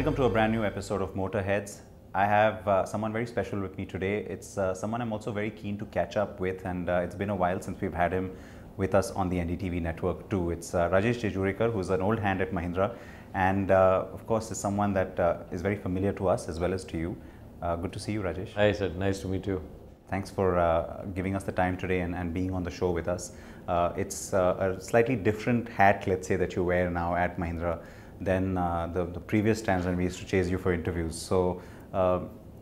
Welcome to a brand new episode of Motorheads. I have someone very special with me today. It's someone I'm also very keen to catch up with, and it's been a while since we've had him with us on the NDTV network too. It's Rajesh Jejurikar, who's an old hand at Mahindra, and of course is someone that is very familiar to us as well as to you. Good to see you, Rajesh. Hi, sir. Nice to meet you. Thanks for giving us the time today and being on the show with us. It's a slightly different hat, let's say, that you wear now at Mahindra than the previous times when we used to chase you for interviews. So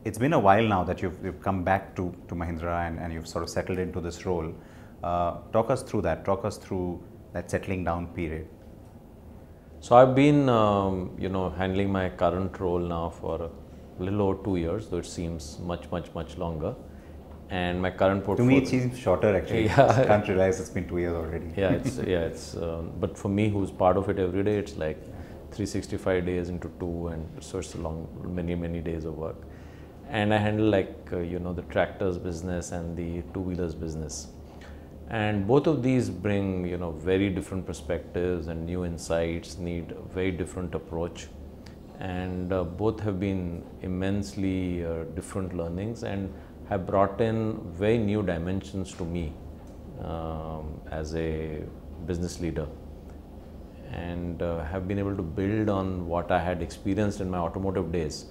it's been a while now that you've come back to Mahindra and you've sort of settled into this role. Talk us through that. Talk us through that settling down period. So I've been, handling my current role now for a little over 2 years, though it seems much longer. And my current portfolio. To me, it seems shorter actually. Yeah. I can't realize it's been 2 years already. Yeah, but for me, who's part of it every day, it's like 365 days into 2, and so it's a long, many days of work. And I handle the tractors business and the two-wheelers business. And both of these bring, very different perspectives and new insights, need a very different approach. And both have been immensely different learnings and have brought in very new dimensions to me as a business leader, and have been able to build on what I had experienced in my automotive days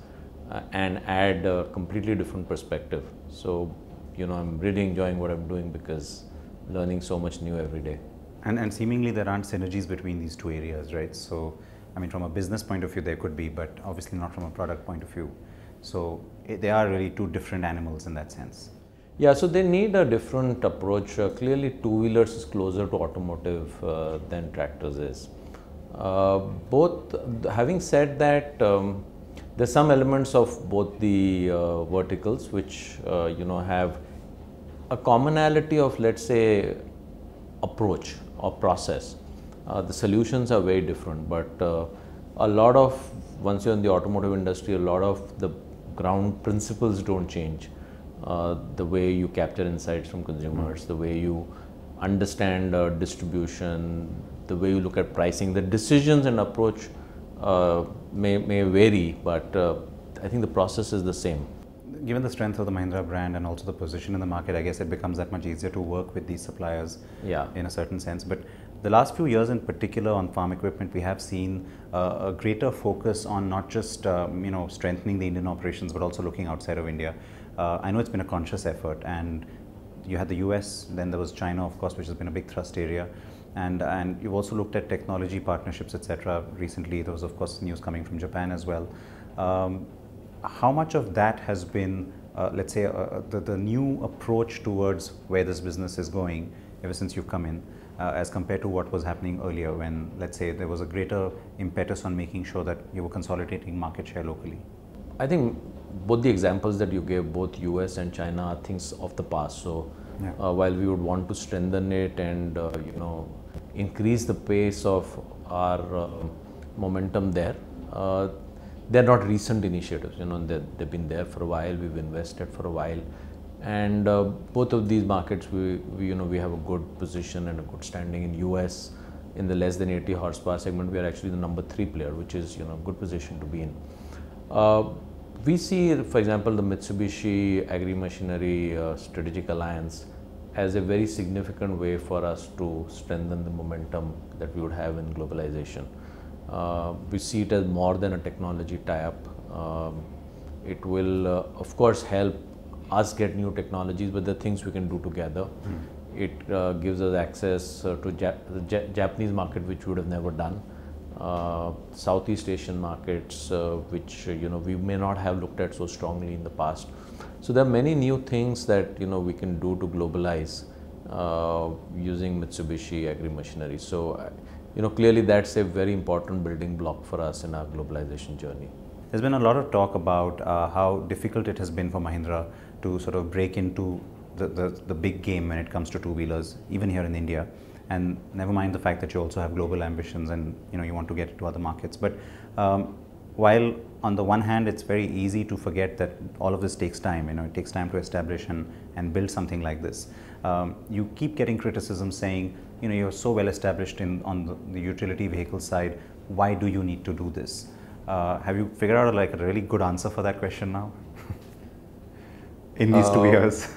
and add a completely different perspective. So, I'm really enjoying what I'm doing because learning so much new every day. And seemingly there aren't synergies between these two areas, right? So, I mean, from a business point of view, there could be, but obviously not from a product point of view. So, they are really two different animals in that sense. Yeah, so they need a different approach. Clearly, two-wheelers is closer to automotive than tractors is. Having said that, there's some elements of both the verticals which, have a commonality of, let's say, approach or process. The solutions are very different, but a lot of, once you're in the automotive industry, a lot of the ground principles don't change. The way you capture insights from consumers, the way you understand distribution, the way you look at pricing, the decisions and approach may vary, but I think the process is the same. Given the strength of the Mahindra brand and also the position in the market, I guess it becomes that much easier to work with these suppliers in a certain sense. But the last few years in particular on farm equipment, we have seen a greater focus on not just strengthening the Indian operations, but also looking outside of India. I know it's been a conscious effort, and you had the US, then there was China, of course, which has been a big thrust area. And you've also looked at technology partnerships, etc. Recently, there was, of course, news coming from Japan as well. How much of that has been, let's say, the new approach towards where this business is going ever since you've come in, as compared to what was happening earlier when, let's say, there was a greater impetus on making sure that you were consolidating market share locally? I think both the examples that you gave, both US and China, are things of the past. So while we would want to strengthen it and increase the pace of our momentum there, they're not recent initiatives. They've been there for a while. We've invested for a while, and both of these markets we have a good position and a good standing. In US, in the less than 80 horsepower segment, we are actually the number 3 player, which is a good position to be in. We see, for example, the Mitsubishi Agri-Machinery Strategic Alliance as a very significant way for us to strengthen the momentum that we would have in globalization. We see it as more than a technology tie-up. It will, of course, help us get new technologies, but there are things we can do together. It gives us access to the Japanese market, which we would have never done. Southeast Asian markets, which we may not have looked at so strongly in the past. So there are many new things that we can do to globalize using Mitsubishi Agri-Machinery. So clearly that's a very important building block for us in our globalization journey. There's been a lot of talk about how difficult it has been for Mahindra to sort of break into the big game when it comes to two-wheelers, even here in India. And never mind the fact that you also have global ambitions and you want to get into other markets. But while on the one hand it's very easy to forget that all of this takes time, it takes time to establish and build something like this. You keep getting criticism saying, you're so well established on the utility vehicle side, why do you need to do this? Have you figured out like a really good answer for that question now? In these 2 years?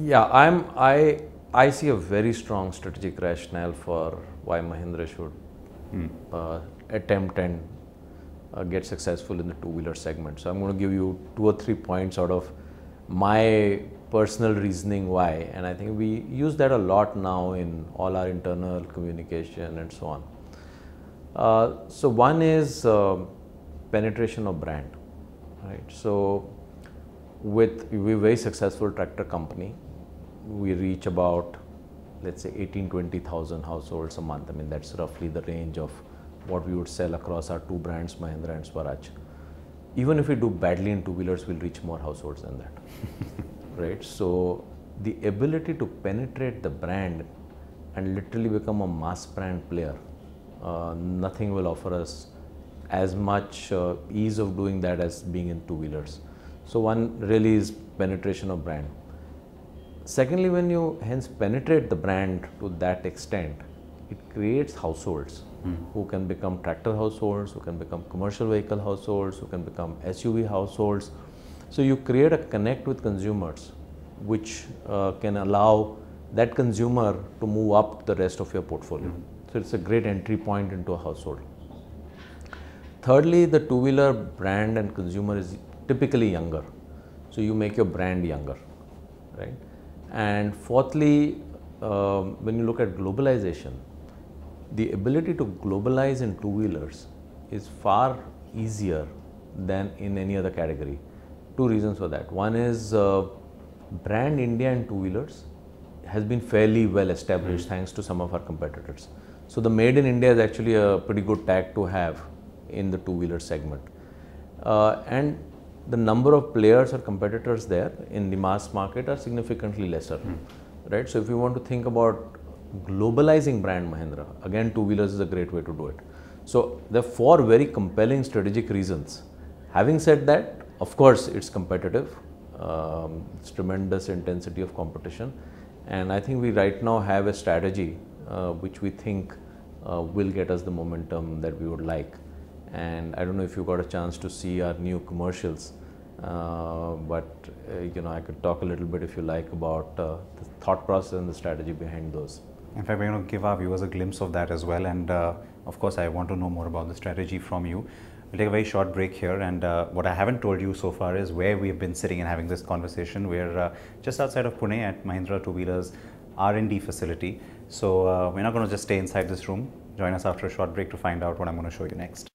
Yeah, I see a very strong strategic rationale for why Mahindra should attempt and get successful in the two-wheeler segment. So I'm going to give you 2 or 3 points out of my personal reasoning why, and I think we use that a lot now in all our internal communication and so on. So one is penetration of brand, right? So we're a very successful tractor company. We reach about, let's say, 18-20,000 households a month. I mean, that's roughly the range of what we would sell across our 2 brands, Mahindra and Swaraj. Even if we do badly in two-wheelers, we'll reach more households than that, right? So the ability to penetrate the brand and literally become a mass brand player, nothing will offer us as much ease of doing that as being in two-wheelers. So one really is penetration of brand. Secondly, when you hence penetrate the brand to that extent, it creates households who can become tractor households, who can become commercial vehicle households, who can become SUV households. So you create a connect with consumers, which can allow that consumer to move up the rest of your portfolio. So it's a great entry point into a household. Thirdly, the two-wheeler brand and consumer is typically younger. So you make your brand younger, right? And fourthly, when you look at globalization, the ability to globalize in two-wheelers is far easier than in any other category. 2 reasons for that. One is brand India in two-wheelers has been fairly well established thanks to some of our competitors. So the made in India is actually a pretty good tag to have in the two-wheeler segment. And the number of players or competitors there in the mass market are significantly lesser, right? So if you want to think about globalizing brand Mahindra, again, two-wheelers is a great way to do it. So there are 4 very compelling strategic reasons. Having said that, of course, it's competitive. It's tremendous intensity of competition. And I think we right now have a strategy which we think will get us the momentum that we would like. And I don't know if you got a chance to see our new commercials, but you know, I could talk a little bit if you like about the thought process and the strategy behind those. In fact, we're going to give our viewers a glimpse of that as well. And of course, I want to know more about the strategy from you. We'll take a very short break here. And what I haven't told you so far is where we've been sitting and having this conversation. We're just outside of Pune at Mahindra Two-Wheelers R&D facility. So we're not going to just stay inside this room. Join us after a short break to find out what I'm going to show you next.